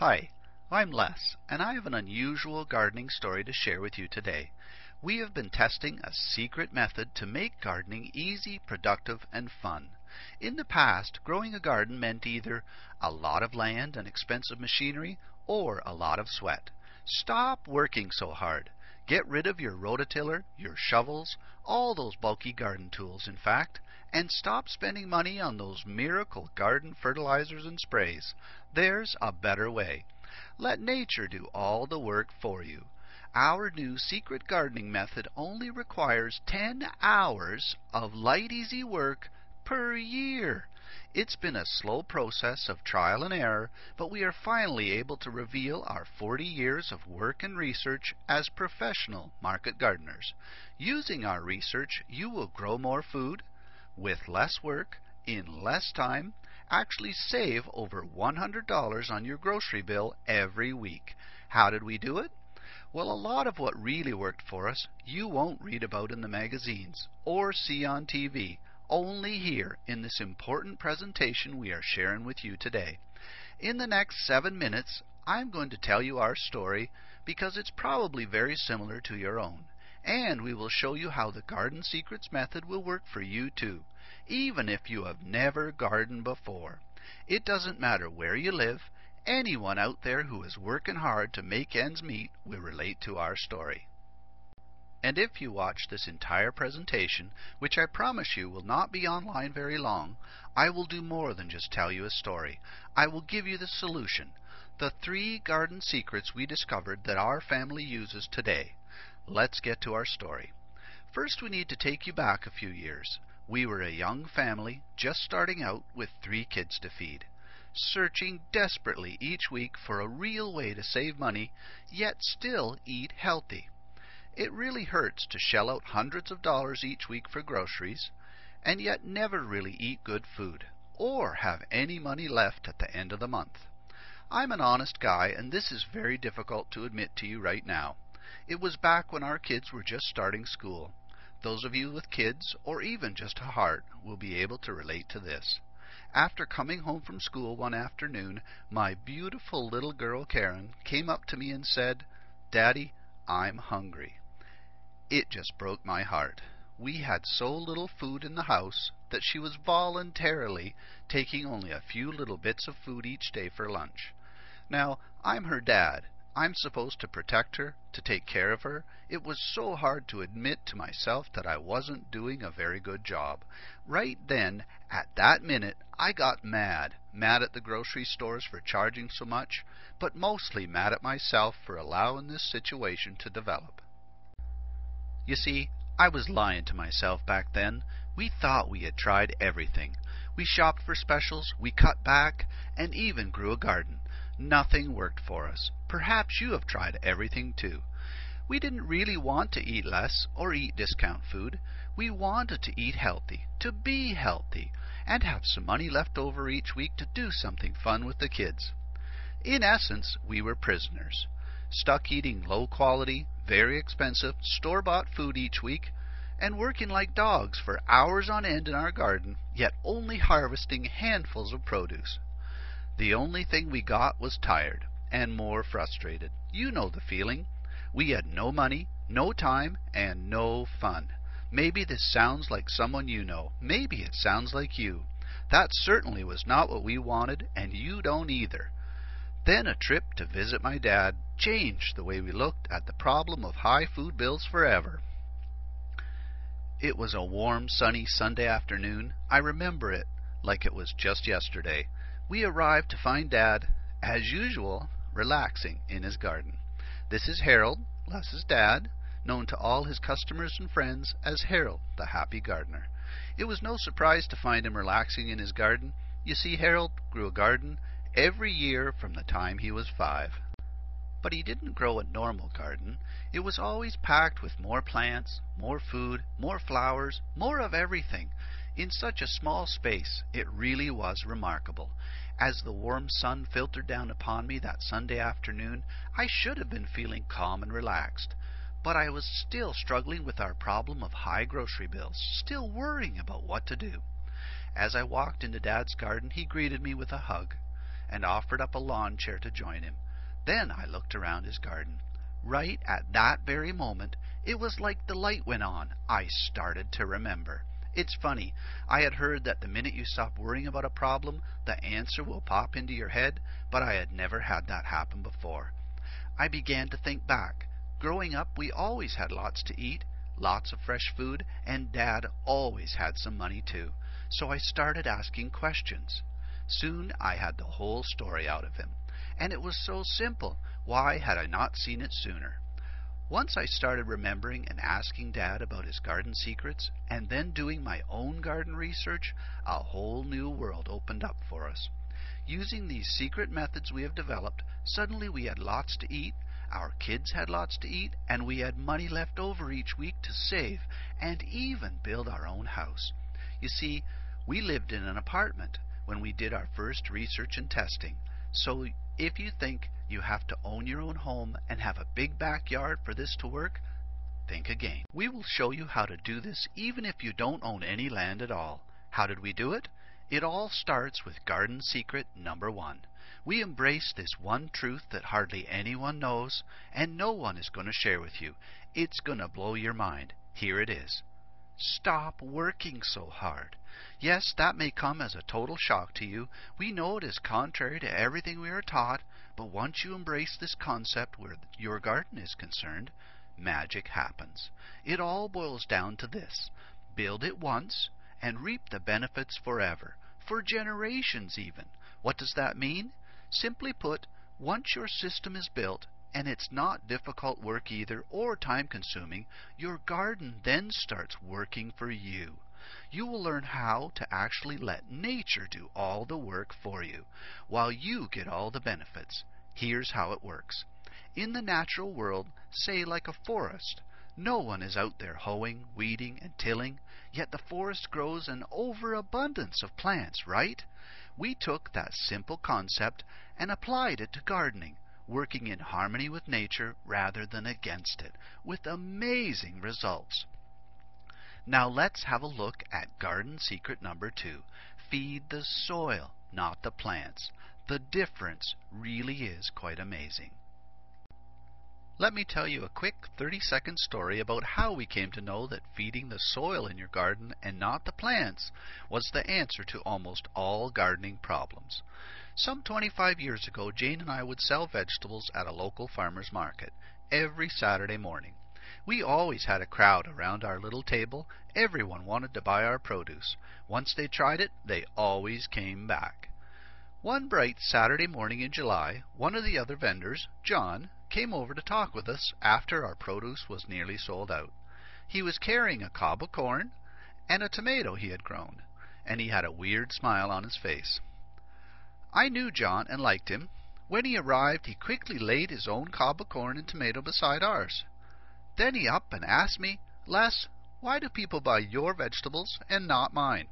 Hi, I'm Les, and I have an unusual gardening story to share with you today. We have been testing a secret method to make gardening easy, productive, and fun. In the past, growing a garden meant either a lot of land and expensive machinery or a lot of sweat. Stop working so hard. Get rid of your rototiller, your shovels, all those bulky garden tools, in fact, and stop spending money on those miracle garden fertilizers and sprays. There's a better way. Let nature do all the work for you. Our new secret gardening method only requires 10 hours of light, easy work per year. It's been a slow process of trial and error, but we are finally able to reveal our 40 years of work and research as professional market gardeners. Using our research, you will grow more food with less work, in less time, actually save over $100 on your grocery bill every week. How did we do it? Well, a lot of what really worked for us you won't read about in the magazines or see on TV, only here in this important presentation we are sharing with you today. In the next 7 minutes, I'm going to tell you our story because it's probably very similar to your own. And we will show you how the Garden Secrets method will work for you too, even if you have never gardened before. It doesn't matter where you live. Anyone out there who is working hard to make ends meet will relate to our story. And if you watch this entire presentation, which I promise you will not be online very long, I will do more than just tell you a story. I will give you the solution, the 3 garden secrets we discovered that our family uses today. Let's get to our story. First, we need to take you back a few years. We were a young family just starting out with 3 kids to feed, searching desperately each week for a real way to save money, yet still eat healthy. It really hurts to shell out hundreds of dollars each week for groceries, and yet never really eat good food, or have any money left at the end of the month. I'm an honest guy, and this is very difficult to admit to you right now. It was back when our kids were just starting school. Those of you with kids, or even just a heart, will be able to relate to this. After coming home from school one afternoon, my beautiful little girl Karen came up to me and said, "Daddy, I'm hungry." It just broke my heart. We had so little food in the house that she was voluntarily taking only a few little bits of food each day for lunch. Now, I'm her dad. I'm supposed to protect her, to take care of her. It was so hard to admit to myself that I wasn't doing a very good job. Right then, at that minute, I got mad. Mad at the grocery stores for charging so much, but mostly mad at myself for allowing this situation to develop. You see, I was lying to myself back then. We thought we had tried everything. We shopped for specials, we cut back, and even grew a garden. Nothing worked for us. Perhaps you have tried everything too. We didn't really want to eat less or eat discount food. We wanted to eat healthy, to be healthy, and have some money left over each week to do something fun with the kids. In essence, we were prisoners, stuck eating low-quality, very expensive, store-bought food each week, and working like dogs for hours on end in our garden, yet only harvesting handfuls of produce. The only thing we got was tired and more frustrated. You know the feeling. We had no money, no time, and no fun. Maybe this sounds like someone you know. Maybe it sounds like you. That certainly was not what we wanted, and you don't either. Then a trip to visit my dad changed the way we looked at the problem of high food bills forever. It was a warm, sunny Sunday afternoon. I remember it like it was just yesterday. We arrived to find Dad, as usual, relaxing in his garden. This is Harold, Les's dad, known to all his customers and friends as Harold, the happy gardener. It was no surprise to find him relaxing in his garden. You see, Harold grew a garden every year from the time he was 5. But he didn't grow a normal garden. It was always packed with more plants, more food, more flowers, more of everything. In such a small space, it really was remarkable. As the warm sun filtered down upon me that Sunday afternoon, I should have been feeling calm and relaxed. But I was still struggling with our problem of high grocery bills, still worrying about what to do. As I walked into Dad's garden, he greeted me with a hug. and offered up a lawn chair to join him. Then I looked around his garden. Right at that very moment, it was like the light went on. I started to remember. It's funny, I had heard that the minute you stop worrying about a problem, the answer will pop into your head, but I had never had that happen before. I began to think back. Growing up, we always had lots to eat, lots of fresh food, and Dad always had some money too. So I started asking questions. Soon I had the whole story out of him. And it was so simple. Why had I not seen it sooner? Once I started remembering and asking Dad about his garden secrets, and then doing my own garden research, a whole new world opened up for us. Using these secret methods we have developed, suddenly we had lots to eat, our kids had lots to eat, and we had money left over each week to save and even build our own house. You see, we lived in an apartment when we did our first research and testing. So if you think you have to own your own home and have a big backyard for this to work, think again. We will show you how to do this even if you don't own any land at all. How did we do it? It all starts with garden secret number 1. We embrace this one truth that hardly anyone knows, and no one is going to share with you. It's going to blow your mind. Here it is. Stop working so hard. Yes, that may come as a total shock to you. We know it is contrary to everything we are taught, but once you embrace this concept where your garden is concerned, magic happens. It all boils down to this. Build it once and reap the benefits forever, for generations even. What does that mean? Simply put, once your system is built, and it's not difficult work either or time consuming, your garden then starts working for you. You will learn how to actually let nature do all the work for you, while you get all the benefits. Here's how it works. In the natural world, say like a forest, no one is out there hoeing, weeding, and tilling, yet the forest grows an overabundance of plants, right? We took that simple concept and applied it to gardening, working in harmony with nature rather than against it, with amazing results. Now let's have a look at garden secret number 2. Feed the soil, not the plants. The difference really is quite amazing. Let me tell you a quick 30-second story about how we came to know that feeding the soil in your garden and not the plants was the answer to almost all gardening problems. Some 25 years ago, Jane and I would sell vegetables at a local farmer's market every Saturday morning. We always had a crowd around our little table. Everyone wanted to buy our produce. Once they tried it, they always came back. One bright Saturday morning in July, one of the other vendors, John, came over to talk with us after our produce was nearly sold out. He was carrying a cob of corn and a tomato he had grown, and he had a weird smile on his face. I knew John and liked him. When he arrived, he quickly laid his own cob of corn and tomato beside ours. Then he up and asked me, "Les, why do people buy your vegetables and not mine?"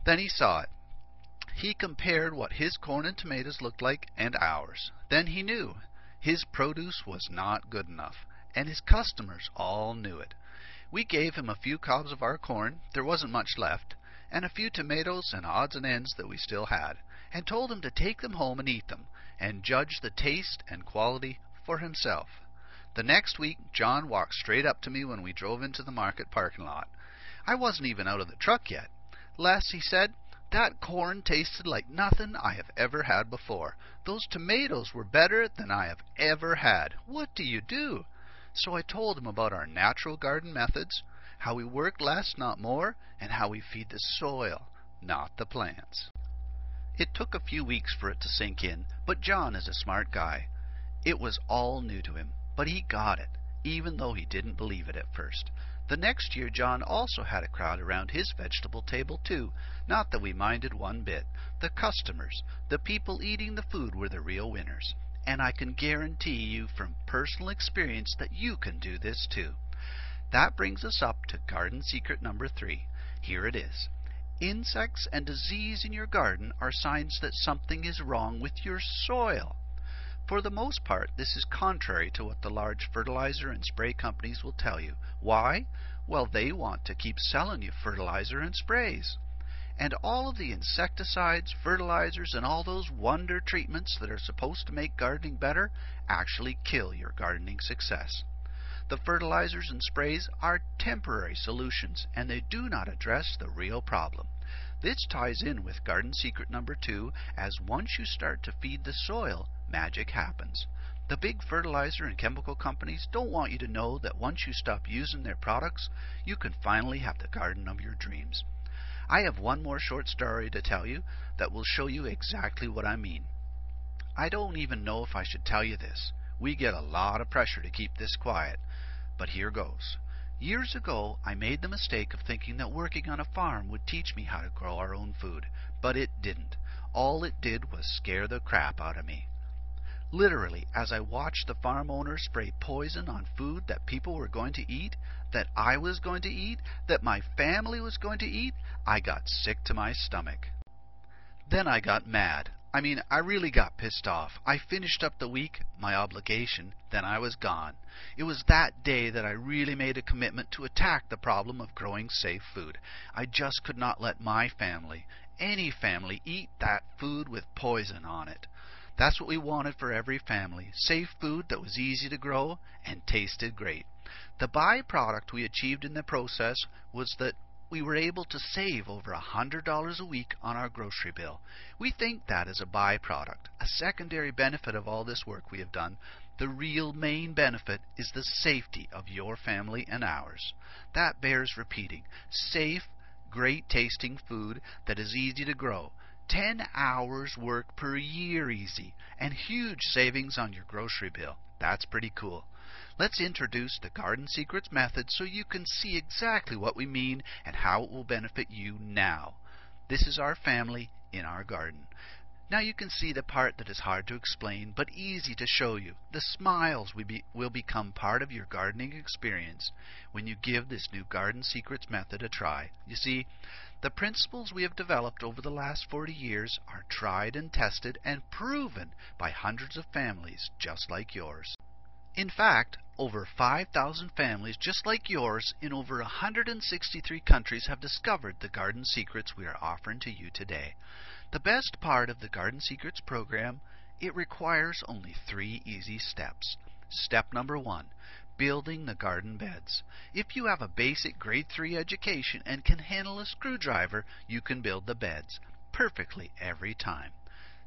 Then he saw it. He compared what his corn and tomatoes looked like and ours. Then he knew his produce was not good enough, and his customers all knew it. We gave him a few cobs of our corn, there wasn't much left, and a few tomatoes and odds and ends that we still had, and told him to take them home and eat them, and judge the taste and quality for himself. The next week, John walked straight up to me when we drove into the market parking lot. I wasn't even out of the truck yet. "Les," he said, "that corn tasted like nothing I have ever had before. Those tomatoes were better than I have ever had. What do you do?" So I told him about our natural garden methods, how we work less, not more, and how we feed the soil, not the plants. It took a few weeks for it to sink in, but John is a smart guy. It was all new to him, but he got it, even though he didn't believe it at first. The next year John also had a crowd around his vegetable table too. Not that we minded one bit. The customers, the people eating the food, were the real winners. And I can guarantee you from personal experience that you can do this too. That brings us up to garden secret number 3. Here it is. Insects and disease in your garden are signs that something is wrong with your soil. For the most part, this is contrary to what the large fertilizer and spray companies will tell you. Why? Well, they want to keep selling you fertilizer and sprays. And all of the insecticides, fertilizers, and all those wonder treatments that are supposed to make gardening better actually kill your gardening success. The fertilizers and sprays are temporary solutions, and they do not address the real problem. This ties in with garden secret number 2, as once you start to feed the soil, magic happens. The big fertilizer and chemical companies don't want you to know that once you stop using their products, you can finally have the garden of your dreams. I have one more short story to tell you that will show you exactly what I mean. I don't even know if I should tell you this. We get a lot of pressure to keep this quiet, but here goes. Years ago, I made the mistake of thinking that working on a farm would teach me how to grow our own food, but it didn't. All it did was scare the crap out of me. Literally, as I watched the farm owner spray poison on food that people were going to eat, that I was going to eat, that my family was going to eat, I got sick to my stomach. Then I got mad. I really got pissed off. I finished up the week, my obligation, then I was gone. It was that day that I really made a commitment to attack the problem of growing safe food. I just could not let my family, any family, eat that food with poison on it. That's what we wanted for every family, safe food that was easy to grow and tasted great. The byproduct we achieved in the process was that we were able to save over $100 a week on our grocery bill. We think that is a byproduct, a secondary benefit of all this work we have done. The real main benefit is the safety of your family and ours. That bears repeating. Safe, great tasting food that is easy to grow. 10 hours work per year easy, and huge savings on your grocery bill. That's pretty cool. Let's introduce the Garden Secrets method so you can see exactly what we mean and how it will benefit you now. This is our family in our garden. Now you can see the part that is hard to explain but easy to show you. The smiles will become part of your gardening experience when you give this new Garden Secrets method a try. You see, the principles we have developed over the last 40 years are tried and tested and proven by hundreds of families just like yours. In fact, over 5,000 families just like yours in over 163 countries have discovered the garden secrets we are offering to you today. The best part of the Garden Secrets program, it requires only 3 easy steps. Step number 1, building the garden beds. If you have a basic grade 3 education and can handle a screwdriver, you can build the beds perfectly every time.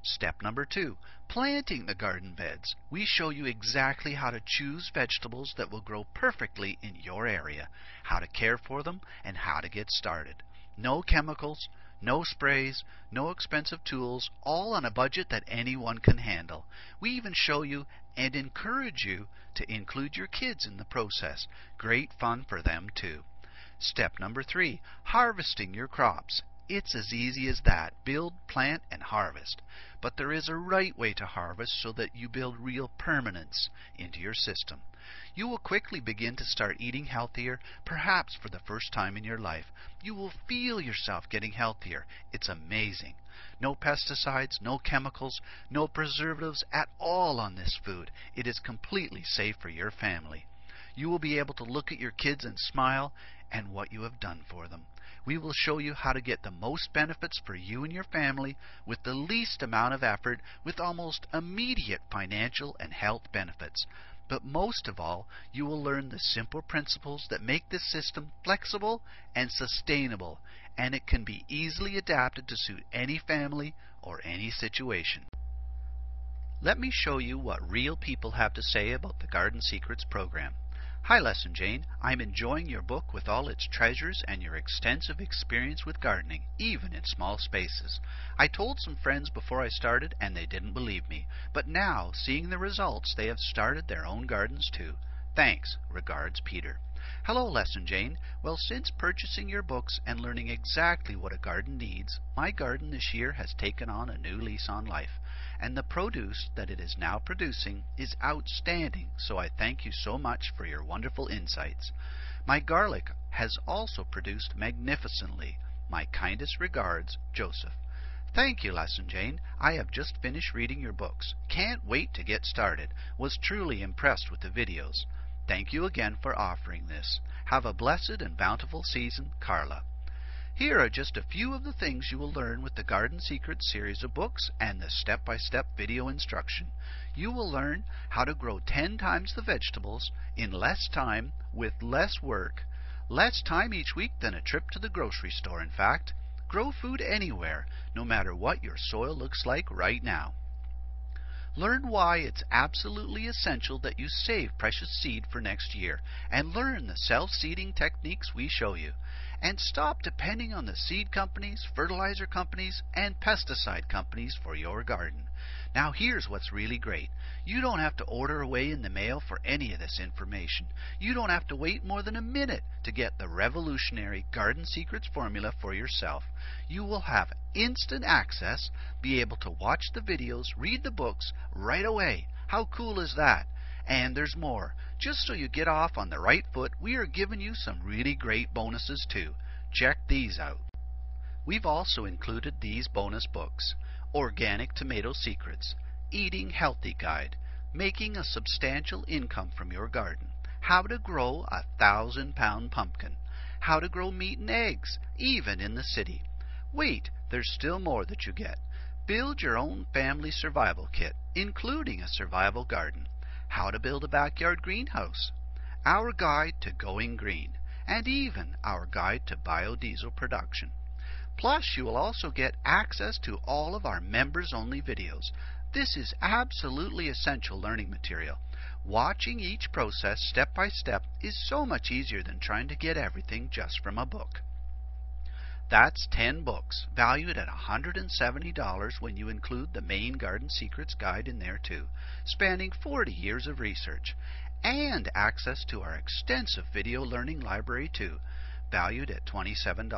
Step number 2, planting the garden beds. We show you exactly how to choose vegetables that will grow perfectly in your area, how to care for them, and how to get started. No chemicals, no sprays, no expensive tools, all on a budget that anyone can handle. We even show you and encourage you to include your kids in the process. Great fun for them too. Step number 3, harvesting your crops. It's as easy as that. Build, plant, and harvest. But there is a right way to harvest so that you build real permanence into your system. You will quickly begin to start eating healthier, perhaps for the first time in your life. You will feel yourself getting healthier. It's amazing. No pesticides, no chemicals, no preservatives at all on this food. It is completely safe for your family. You will be able to look at your kids and smile and what you have done for them. We will show you how to get the most benefits for you and your family with the least amount of effort, with almost immediate financial and health benefits. But most of all, you will learn the simple principles that make this system flexible and sustainable, and it can be easily adapted to suit any family or any situation. Let me show you what real people have to say about the Garden Secrets program. Hi Lesson Jane, I'm enjoying your book with all its treasures and your extensive experience with gardening, even in small spaces. I told some friends before I started and they didn't believe me, but now, seeing the results, they have started their own gardens too. Thanks. Regards, Peter. Hello Lesson Jane. Well, since purchasing your books and learning exactly what a garden needs, my garden this year has taken on a new lease on life. And the produce that it is now producing is outstanding, so I thank you so much for your wonderful insights. My garlic has also produced magnificently. My kindest regards, Joseph. Thank you, Lesson Jane. I have just finished reading your books. Can't wait to get started. Was truly impressed with the videos. Thank you again for offering this. Have a blessed and bountiful season, Carla. Here are just a few of the things you will learn with the Garden Secrets series of books and the step-by-step video instruction. You will learn how to grow 10 times the vegetables in less time with less work. Less time each week than a trip to the grocery store, in fact. Grow food anywhere, no matter what your soil looks like right now. Learn why it's absolutely essential that you save precious seed for next year, and learn the self-seeding techniques we show you. And stop depending on the seed companies, fertilizer companies, and pesticide companies for your garden. Now here's what's really great. You don't have to order away in the mail for any of this information. You don't have to wait more than a minute to get the revolutionary Garden Secrets formula for yourself. You will have instant access, be able to watch the videos, read the books right away. How cool is that? And there's more. Just so you get off on the right foot, we are giving you some really great bonuses too. Check these out. We've also included these bonus books: Organic Tomato Secrets, Eating Healthy Guide, Making a Substantial Income from Your Garden, How to Grow a 1,000-Pound Pumpkin, How to Grow Meat and Eggs, even in the city. Wait, there's still more that you get. Build your own family survival kit, including a survival garden, How to Build a Backyard Greenhouse, Our Guide to Going Green, and even our Guide to Biodiesel Production. Plus, you will also get access to all of our members-only videos. This is absolutely essential learning material. Watching each process step by step is so much easier than trying to get everything just from a book. That's 10 books, valued at $170 when you include the main Garden Secrets guide in there too, spanning 40 years of research, and access to our extensive video learning library too, valued at $27.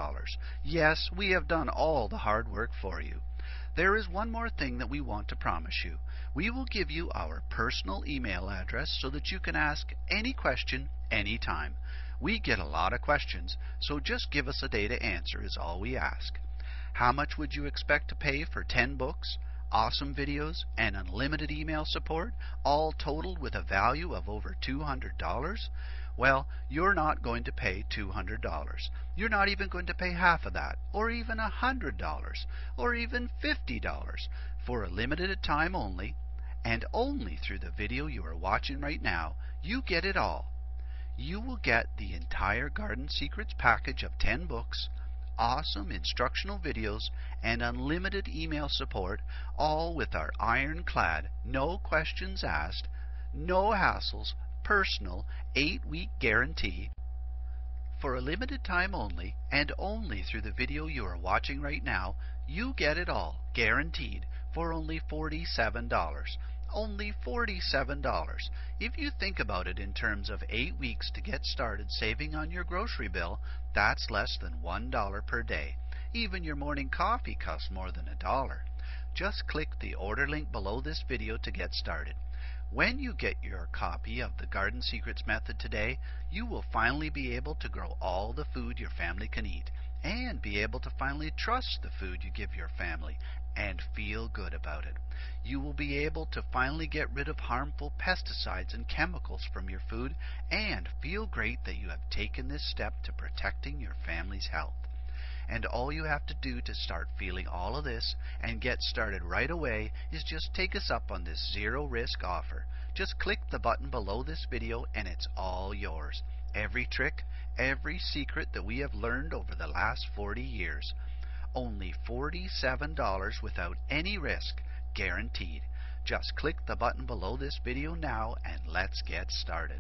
Yes, we have done all the hard work for you. There is one more thing that we want to promise you. We will give you our personal email address so that you can ask any question anytime. We get a lot of questions, so just give us a day to answer is all we ask. How much would you expect to pay for 10 books, awesome videos, and unlimited email support, all totaled with a value of over $200? Well, you're not going to pay $200. You're not even going to pay half of that, or even $100, or even $50. For a limited time only, and only through the video you are watching right now, you get it all. You will get the entire Garden Secrets package of 10 books, awesome instructional videos, and unlimited email support, all with our ironclad, no questions asked, no hassles, personal 8-week guarantee. For a limited time only, and only through the video you are watching right now, you get it all, guaranteed, for only $47. Only $47. If you think about it in terms of 8 weeks to get started saving on your grocery bill, that's less than $1 per day. Even your morning coffee costs more than $1. Just click the order link below this video to get started. When you get your copy of the Garden Secrets method today, you will finally be able to grow all the food your family can eat, and be able to finally trust the food you give your family and feel good about it. You will be able to finally get rid of harmful pesticides and chemicals from your food and feel great that you have taken this step to protecting your family's health. And all you have to do to start feeling all of this and get started right away is just take us up on this zero-risk offer. Just click the button below this video and it's all yours. Every trick, every secret that we have learned over the last 40 years. Only $47 without any risk, guaranteed. Just click the button below this video now and let's get started.